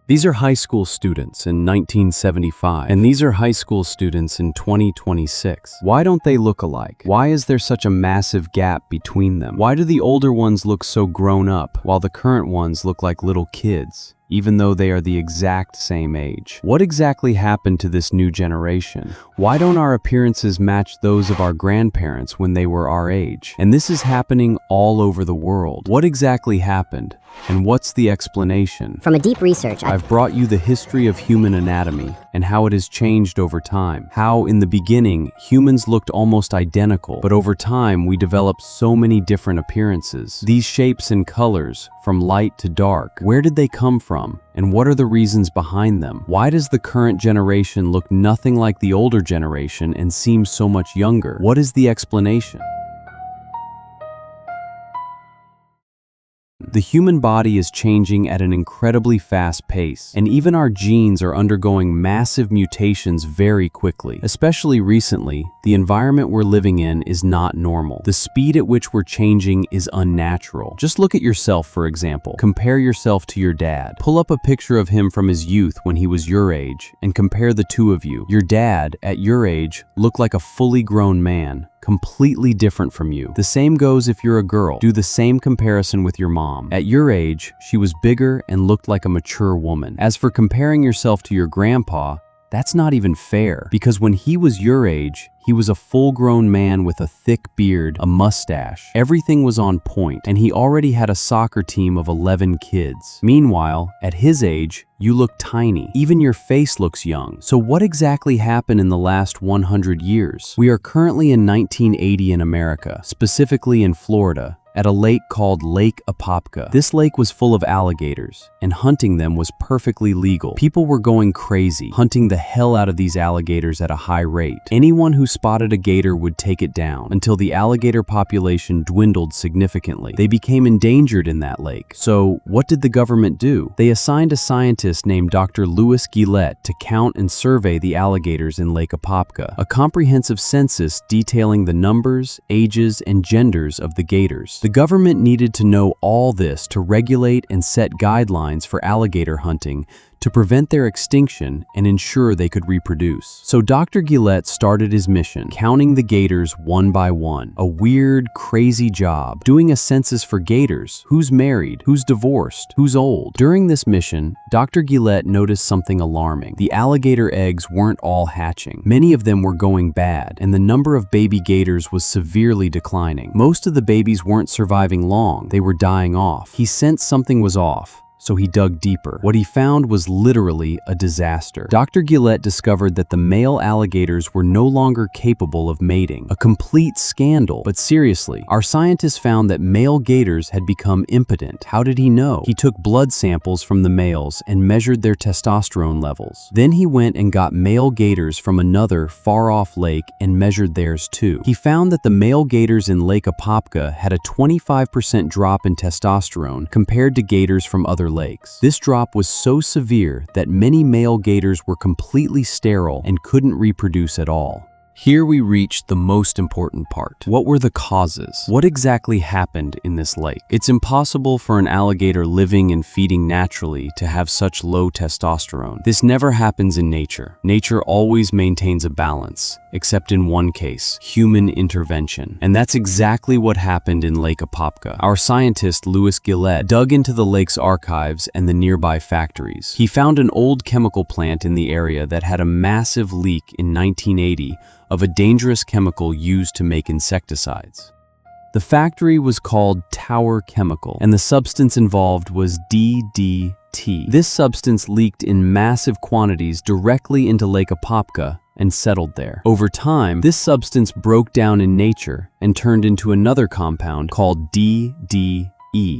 These are high school students in 1975, and these are high school students in 2026. Why don't they look alike? Why is there such a massive gap between them? Why do the older ones look so grown up, while the current ones look like little kids, even though they are the exact same age? What exactly happened to this new generation? Why don't our appearances match those of our grandparents when they were our age? And this is happening all over the world. What exactly happened? And what's the explanation? From a deep research, I've brought you the history of human anatomy and how it has changed over time. How in the beginning, humans looked almost identical, but over time we developed so many different appearances. These shapes and colors, from light to dark, where did they come from? And what are the reasons behind them? Why does the current generation look nothing like the older generation and seem so much younger? What is the explanation? The human body is changing at an incredibly fast pace, and even our genes are undergoing massive mutations very quickly. Especially recently, the environment we're living in is not normal. The speed at which we're changing is unnatural. Just look at yourself, for example. Compare yourself to your dad. Pull up a picture of him from his youth when he was your age, and compare the two of you. Your dad, at your age, looked like a fully grown man, completely different from you. The same goes if you're a girl. Do the same comparison with your mom. At your age, she was bigger and looked like a mature woman. As for comparing yourself to your grandpa, that's not even fair, because when he was your age, he was a full-grown man with a thick beard, a mustache. Everything was on point, and he already had a soccer team of 11 kids. Meanwhile, at his age, you look tiny. Even your face looks young. So what exactly happened in the last 100 years? We are currently in 1980 in America, specifically in Florida, at a lake called Lake Apopka. This lake was full of alligators, and hunting them was perfectly legal. People were going crazy, hunting the hell out of these alligators at a high rate. Anyone who spotted a gator would take it down, until the alligator population dwindled significantly. They became endangered in that lake. So, what did the government do? They assigned a scientist named Dr. Louis Gillette to count and survey the alligators in Lake Apopka, a comprehensive census detailing the numbers, ages, and genders of the gators. The government needed to know all this to regulate and set guidelines for alligator hunting to prevent their extinction and ensure they could reproduce. So Dr. Gillette started his mission, counting the gators one by one. A weird, crazy job, doing a census for gators. Who's married? Who's divorced? Who's old? During this mission, Dr. Gillette noticed something alarming. The alligator eggs weren't all hatching. Many of them were going bad, and the number of baby gators was severely declining. Most of the babies weren't surviving long. They were dying off. He sensed something was off, so he dug deeper. What he found was literally a disaster. Dr. Gillette discovered that the male alligators were no longer capable of mating. A complete scandal. But seriously, our scientists found that male gators had become impotent. How did he know? He took blood samples from the males and measured their testosterone levels. Then he went and got male gators from another far-off lake and measured theirs too. He found that the male gators in Lake Apopka had a 25% drop in testosterone compared to gators from other lakes. This drop was so severe that many male gators were completely sterile and couldn't reproduce at all. Here we reached the most important part. What were the causes? What exactly happened in this lake? It's impossible for an alligator living and feeding naturally to have such low testosterone. This never happens in nature. Nature always maintains a balance, except in one case, human intervention. And that's exactly what happened in Lake Apopka. Our scientist, Louis Gillette, dug into the lake's archives and the nearby factories. He found an old chemical plant in the area that had a massive leak in 1980 of a dangerous chemical used to make insecticides. The factory was called Tower Chemical, and the substance involved was DDT. This substance leaked in massive quantities directly into Lake Apopka and settled there. Over time, this substance broke down in nature and turned into another compound called DDE.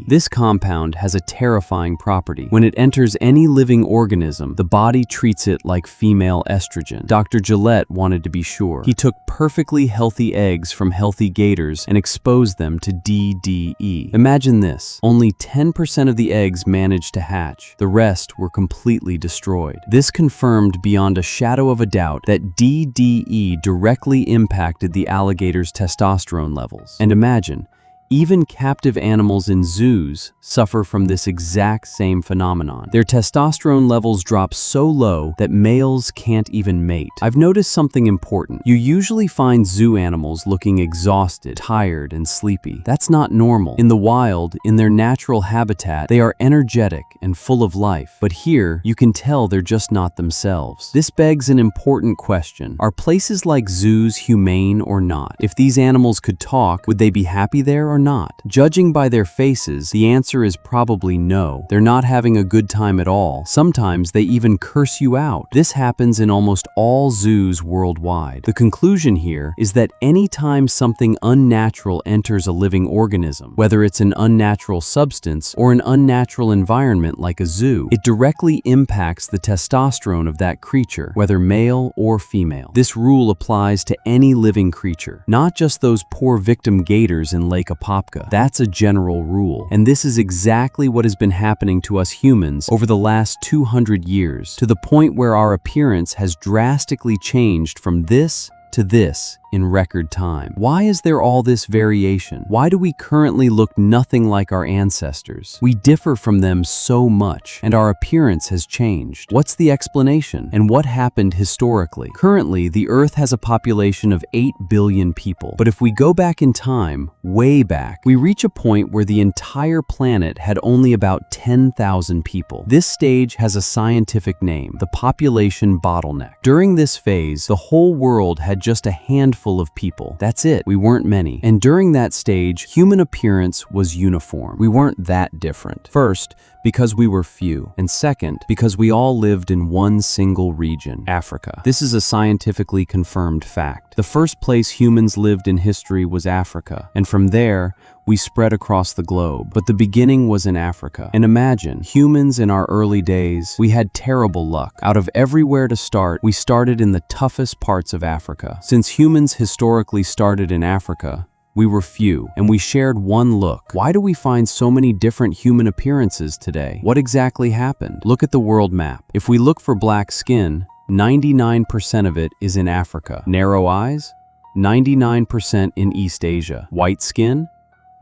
This compound has a terrifying property. When it enters any living organism, the body treats it like female estrogen. Dr. Gillette wanted to be sure. He took perfectly healthy eggs from healthy gators and exposed them to DDE. Imagine this. Only 10% of the eggs managed to hatch. The rest were completely destroyed. This confirmed beyond a shadow of a doubt that DDE directly impacted the alligator's testosterone levels. And imagine, Even captive animals in zoos suffer from this exact same phenomenon. Their testosterone levels drop so low that males can't even mate. I've noticed something important. You usually find zoo animals looking exhausted, tired, and sleepy. That's not normal. In the wild, in their natural habitat, they are energetic and full of life. But here, you can tell they're just not themselves. This begs an important question. Are places like zoos humane or not? If these animals could talk, would they be happy there or not? Judging by their faces, the answer is probably no. They're not having a good time at all. Sometimes they even curse you out. This happens in almost all zoos worldwide. The conclusion here is that anytime something unnatural enters a living organism, whether it's an unnatural substance or an unnatural environment like a zoo, it directly impacts the testosterone of that creature, whether male or female. This rule applies to any living creature, not just those poor victim gators in Lake Apopka. That's a general rule. And this is exactly what has been happening to us humans over the last 200 years, to the point where our appearance has drastically changed from this to this in record time. Why is there all this variation? Why do we currently look nothing like our ancestors? We differ from them so much, and our appearance has changed. What's the explanation? And what happened historically? Currently, the Earth has a population of 8 billion people. But if we go back in time, way back, we reach a point where the entire planet had only about 10,000 people. This stage has a scientific name, the population bottleneck. During this phase, the whole world had just a handful of people. That's it. We weren't many. And during that stage, human appearance was uniform. We weren't that different. First, because we were few. And second, because we all lived in one single region, Africa. This is a scientifically confirmed fact. The first place humans lived in history was Africa. And from there, we spread across the globe. But the beginning was in Africa. And imagine, humans in our early days, we had terrible luck. Out of everywhere to start, we started in the toughest parts of Africa. Since humans historically started in Africa, we were few, and we shared one look. Why do we find so many different human appearances today? What exactly happened? Look at the world map. If we look for black skin, 99% of it is in Africa. Narrow eyes? 99% in East Asia. White skin?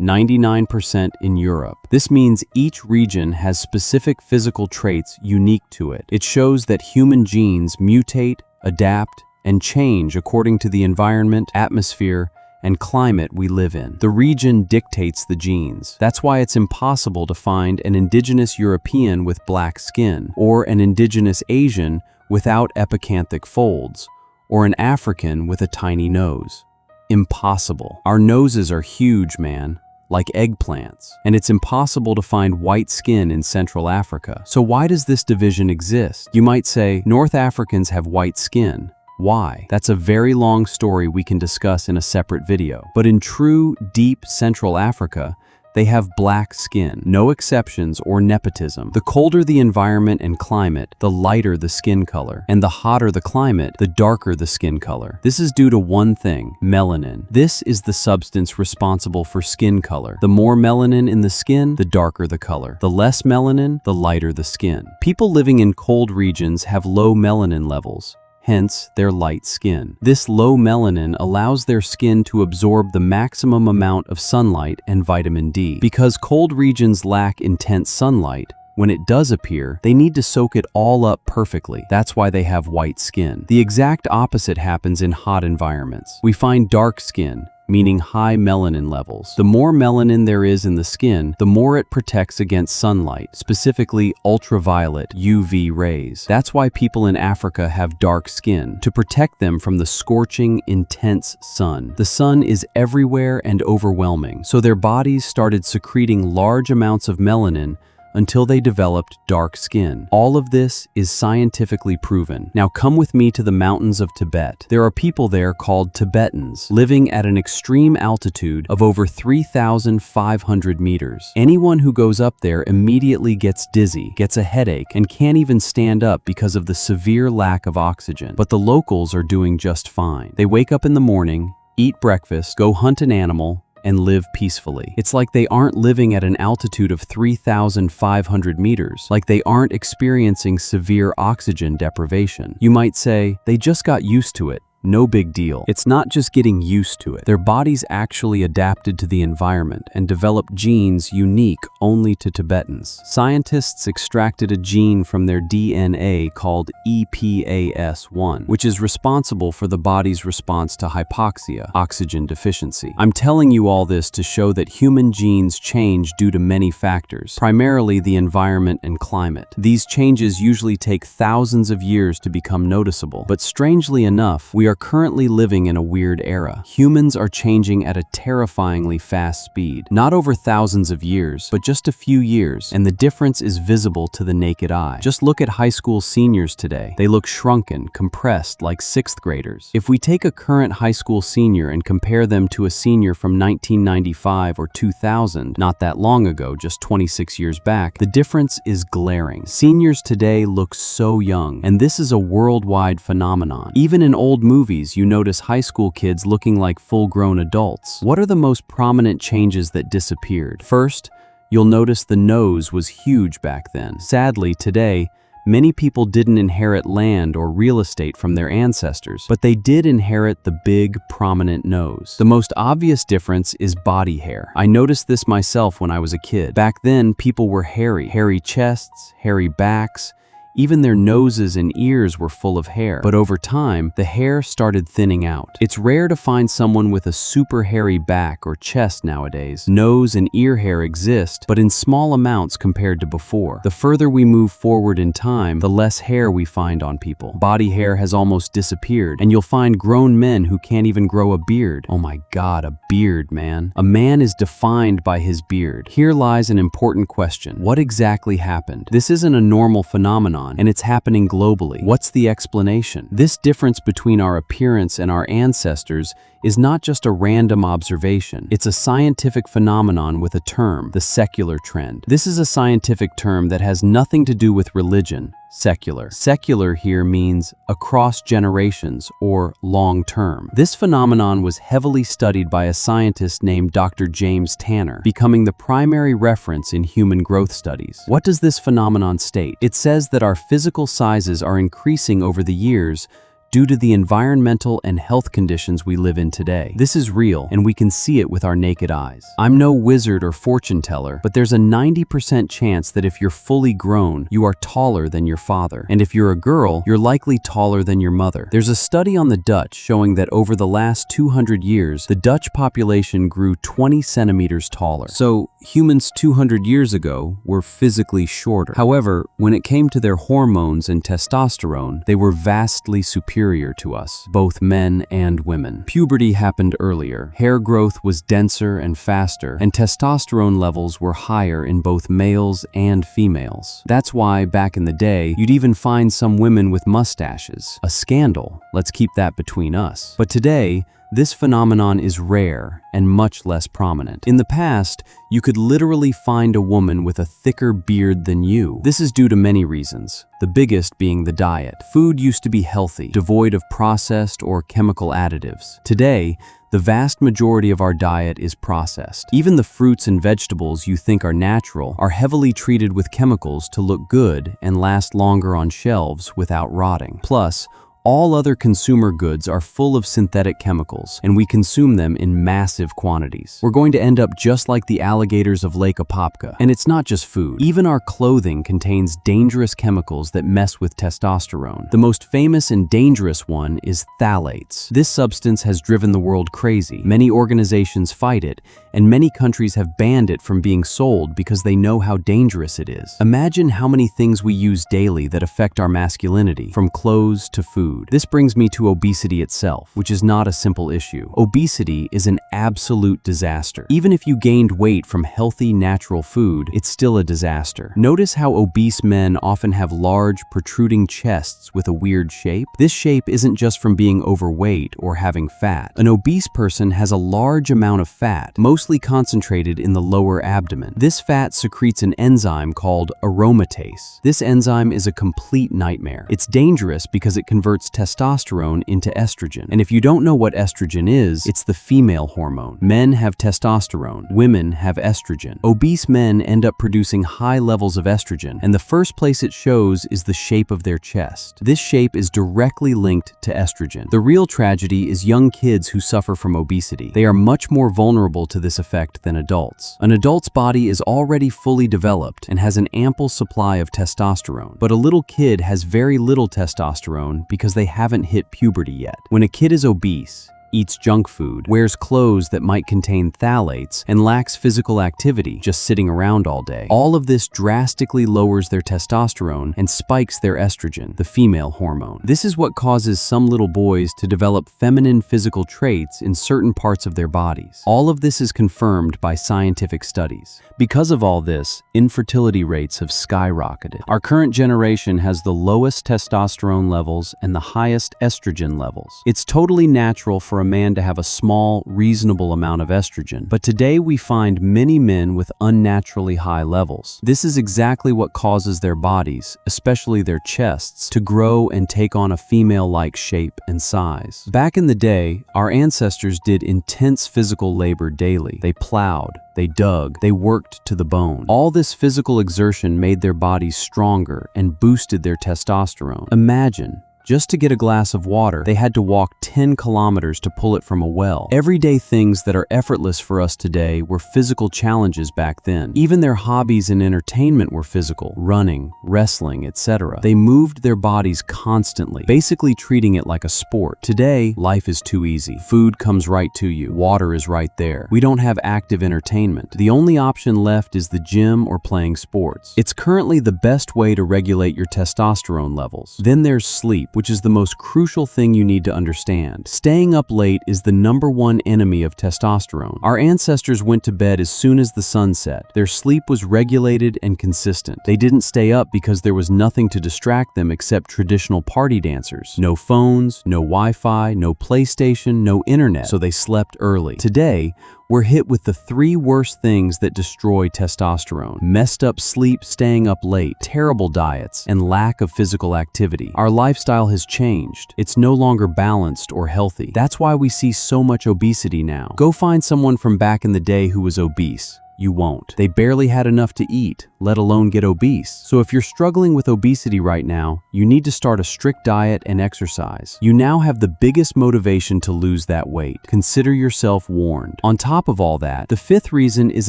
99% in Europe. This means each region has specific physical traits unique to it. It shows that human genes mutate, adapt, and change according to the environment, atmosphere, and climate we live in. The region dictates the genes. That's why it's impossible to find an indigenous European with black skin, or an indigenous Asian without epicanthic folds, or an African with a tiny nose. Impossible. Our noses are huge, man, like eggplants, and it's impossible to find white skin in Central Africa. So why does this division exist? You might say, North Africans have white skin. Why? That's a very long story we can discuss in a separate video. But in true, deep Central Africa, they have black skin, no exceptions or nepotism. The colder the environment and climate, the lighter the skin color. And the hotter the climate, the darker the skin color. This is due to one thing, melanin. This is the substance responsible for skin color. The more melanin in the skin, the darker the color. The less melanin, the lighter the skin. People living in cold regions have low melanin levels, hence their light skin. This low melanin allows their skin to absorb the maximum amount of sunlight and vitamin D. Because cold regions lack intense sunlight, when it does appear, they need to soak it all up perfectly. That's why they have white skin. The exact opposite happens in hot environments. We find dark skin, meaning high melanin levels. The more melanin there is in the skin, the more it protects against sunlight, specifically ultraviolet UV rays. That's why people in Africa have dark skin, to protect them from the scorching, intense sun. The sun is everywhere and overwhelming, so their bodies started secreting large amounts of melanin until they developed dark skin. All of this is scientifically proven. Now come with me to the mountains of Tibet. There are people there called Tibetans, living at an extreme altitude of over 3,500 meters. Anyone who goes up there immediately gets dizzy, gets a headache, and can't even stand up because of the severe lack of oxygen. But the locals are doing just fine. They wake up in the morning, eat breakfast, go hunt an animal, and live peacefully. It's like they aren't living at an altitude of 3,500 meters, like they aren't experiencing severe oxygen deprivation. You might say, they just got used to it. no big deal. It's not just getting used to it. Their bodies actually adapted to the environment and developed genes unique only to Tibetans. Scientists extracted a gene from their DNA called EPAS1, which is responsible for the body's response to hypoxia, oxygen deficiency. I'm telling you all this to show that human genes change due to many factors, primarily the environment and climate. These changes usually take thousands of years to become noticeable, but strangely enough, we are currently living in a weird era. Humans are changing at a terrifyingly fast speed, not over thousands of years, but just a few years, and the difference is visible to the naked eye. Just look at high school seniors today. They look shrunken, compressed, like sixth graders. If we take a current high school senior and compare them to a senior from 1995 or 2000, not that long ago, just 26 years back, the difference is glaring. Seniors today look so young, and this is a worldwide phenomenon. Even in old movies, you notice high school kids looking like full-grown adults. What are the most prominent changes that disappeared? First, you'll notice the nose was huge back then. Sadly, today, many people didn't inherit land or real estate from their ancestors, but they did inherit the big, prominent nose. The most obvious difference is body hair. I noticed this myself when I was a kid. Back then, people were hairy. Hairy chests, hairy backs, even their noses and ears were full of hair. But over time, the hair started thinning out. It's rare to find someone with a super hairy back or chest nowadays. Nose and ear hair exist, but in small amounts compared to before. The further we move forward in time, the less hair we find on people. Body hair has almost disappeared, and you'll find grown men who can't even grow a beard. Oh my God, a beard, man. A man is defined by his beard. Here lies an important question. What exactly happened? This isn't a normal phenomenon, and it's happening globally. What's the explanation? This difference between our appearance and our ancestors is not just a random observation. It's a scientific phenomenon with a term, the secular trend. This is a scientific term that has nothing to do with religion. Secular. Secular here means across generations or long term. This phenomenon was heavily studied by a scientist named Dr. James Tanner, becoming the primary reference in human growth studies. What does this phenomenon state? It says that our physical sizes are increasing over the years due to the environmental and health conditions we live in today. This is real, and we can see it with our naked eyes. I'm no wizard or fortune teller, but there's a 90% chance that if you're fully grown, you are taller than your father. And if you're a girl, you're likely taller than your mother. There's a study on the Dutch showing that over the last 200 years, the Dutch population grew 20 centimeters taller. So, humans 200 years ago were physically shorter. However, when it came to their hormones and testosterone, they were vastly superior to us, both men and women. Puberty happened earlier, hair growth was denser and faster, and testosterone levels were higher in both males and females. That's why, back in the day, you'd even find some women with mustaches. A scandal. Let's keep that between us. But today, this phenomenon is rare and much less prominent. In the past, you could literally find a woman with a thicker beard than you. This is due to many reasons, the biggest being the diet. Food used to be healthy, devoid of processed or chemical additives. Today, the vast majority of our diet is processed. Even the fruits and vegetables you think are natural are heavily treated with chemicals to look good and last longer on shelves without rotting. Plus, all other consumer goods are full of synthetic chemicals, and we consume them in massive quantities. We're going to end up just like the alligators of Lake Apopka. And it's not just food. Even our clothing contains dangerous chemicals that mess with testosterone. The most famous and dangerous one is phthalates. This substance has driven the world crazy. Many organizations fight it, and many countries have banned it from being sold because they know how dangerous it is. Imagine how many things we use daily that affect our masculinity, from clothes to food. This brings me to obesity itself, which is not a simple issue. Obesity is an absolute disaster. Even if you gained weight from healthy, natural food, it's still a disaster. Notice how obese men often have large, protruding chests with a weird shape? This shape isn't just from being overweight or having fat. An obese person has a large amount of fat, most mostly concentrated in the lower abdomen. This fat secretes an enzyme called aromatase. This enzyme is a complete nightmare. It's dangerous because it converts testosterone into estrogen. And if you don't know what estrogen is, it's the female hormone. Men have testosterone, women have estrogen. Obese men end up producing high levels of estrogen, and the first place it shows is the shape of their chest. This shape is directly linked to estrogen. The real tragedy is young kids who suffer from obesity. They are much more vulnerable to this effect than adults. An adult's body is already fully developed and has an ample supply of testosterone, but a little kid has very little testosterone because they haven't hit puberty yet. When a kid is obese, eats junk food, wears clothes that might contain phthalates, and lacks physical activity, just sitting around all day. All of this drastically lowers their testosterone and spikes their estrogen, the female hormone. This is what causes some little boys to develop feminine physical traits in certain parts of their bodies. All of this is confirmed by scientific studies. Because of all this, infertility rates have skyrocketed. Our current generation has the lowest testosterone levels and the highest estrogen levels. It's totally natural for a man to have a small, reasonable amount of estrogen, but today we find many men with unnaturally high levels. This is exactly what causes their bodies, especially their chests, to grow and take on a female-like shape and size. Back in the day, our ancestors did intense physical labor daily. They plowed, they dug, they worked to the bone. All this physical exertion made their bodies stronger and boosted their testosterone. Imagine, just to get a glass of water, they had to walk 10 kilometers to pull it from a well. Everyday things that are effortless for us today were physical challenges back then. Even their hobbies and entertainment were physical: running, wrestling, etc. They moved their bodies constantly, basically treating it like a sport. Today, life is too easy. Food comes right to you. Water is right there. We don't have active entertainment. The only option left is the gym or playing sports. It's currently the best way to regulate your testosterone levels. Then there's sleep, which is the most crucial thing you need to understand. Staying up late is the #1 enemy of testosterone. Our ancestors went to bed as soon as the sun set. Their sleep was regulated and consistent. They didn't stay up because there was nothing to distract them except traditional party dancers. No phones, no Wi-Fi, no PlayStation, no internet, so they slept early. Today, we're hit with the 3 worst things that destroy testosterone: messed up sleep, staying up late, terrible diets, and lack of physical activity. Our lifestyle has changed. It's no longer balanced or healthy. That's why we see so much obesity now. Go find someone from back in the day who was obese. You won't. They barely had enough to eat, let alone get obese. So if you're struggling with obesity right now, you need to start a strict diet and exercise. You now have the biggest motivation to lose that weight. Consider yourself warned. On top of all that, the 5th reason is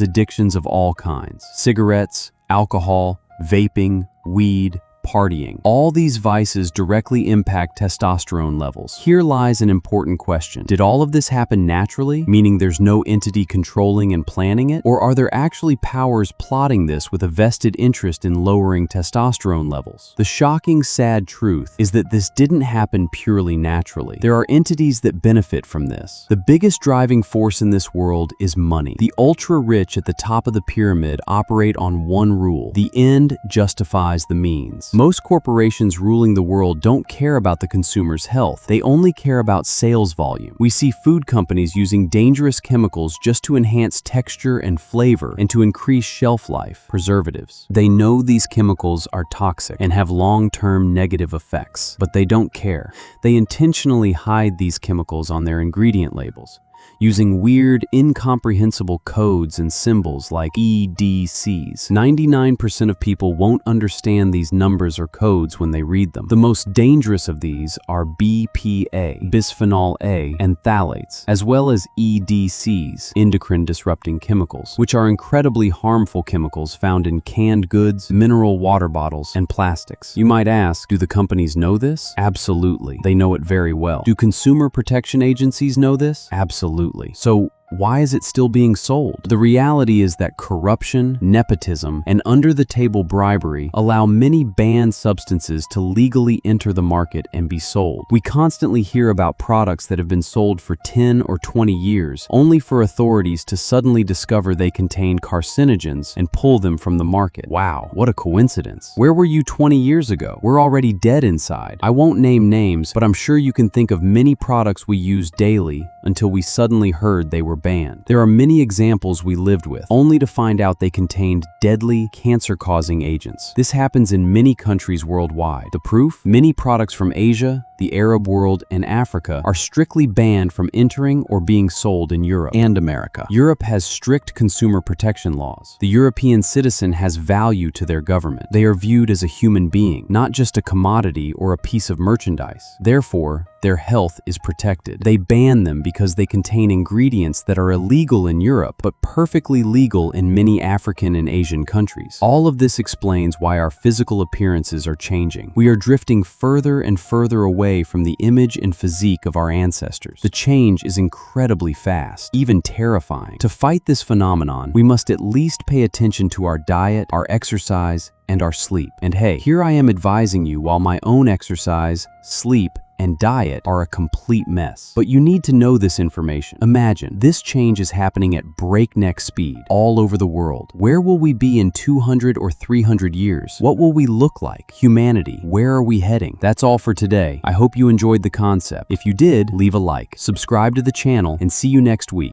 addictions of all kinds: cigarettes, alcohol, vaping, weed, partying. All these vices directly impact testosterone levels. Here lies an important question. Did all of this happen naturally, meaning there's no entity controlling and planning it? Or are there actually powers plotting this with a vested interest in lowering testosterone levels? The shocking, sad truth is that this didn't happen purely naturally. There are entities that benefit from this. The biggest driving force in this world is money. The ultra-rich at the top of the pyramid operate on one rule: the end justifies the means. Most corporations ruling the world don't care about the consumer's health. They only care about sales volume. We see food companies using dangerous chemicals just to enhance texture and flavor and to increase shelf life. Preservatives. They know these chemicals are toxic and have long-term negative effects, but they don't care. They intentionally hide these chemicals on their ingredient labels, using weird, incomprehensible codes and symbols like EDCs. 99% of people won't understand these numbers or codes when they read them. The most dangerous of these are BPA, bisphenol A, and phthalates, as well as EDCs, endocrine-disrupting chemicals, which are incredibly harmful chemicals found in canned goods, mineral water bottles, and plastics. You might ask, do the companies know this? Absolutely. They know it very well. Do consumer protection agencies know this? Absolutely. So why is it still being sold? The reality is that corruption, nepotism, and under-the-table bribery allow many banned substances to legally enter the market and be sold. We constantly hear about products that have been sold for 10 or 20 years, only for authorities to suddenly discover they contain carcinogens and pull them from the market. Wow, what a coincidence. Where were you 20 years ago? We're already dead inside. I won't name names, but I'm sure you can think of many products we use daily until we suddenly heard they were were banned. There are many examples we lived with, only to find out they contained deadly, cancer-causing agents. This happens in many countries worldwide. The proof? Many products from Asia, the Arab world, and Africa are strictly banned from entering or being sold in Europe and America. Europe has strict consumer protection laws. The European citizen has value to their government. They are viewed as a human being, not just a commodity or a piece of merchandise. Therefore, their health is protected. They ban them because they contain ingredients that are illegal in Europe, but perfectly legal in many African and Asian countries. All of this explains why our physical appearances are changing. We are drifting further and further away from the image and physique of our ancestors. The change is incredibly fast, even terrifying. To fight this phenomenon, we must at least pay attention to our diet, our exercise, and our sleep. And hey, here I am advising you while my own exercise, sleep, and diet are a complete mess. But you need to know this information. Imagine, this change is happening at breakneck speed all over the world. Where will we be in 200 or 300 years? What will we look like? Humanity, where are we heading? That's all for today. I hope you enjoyed the concept. If you did, leave a like, subscribe to the channel, and see you next week.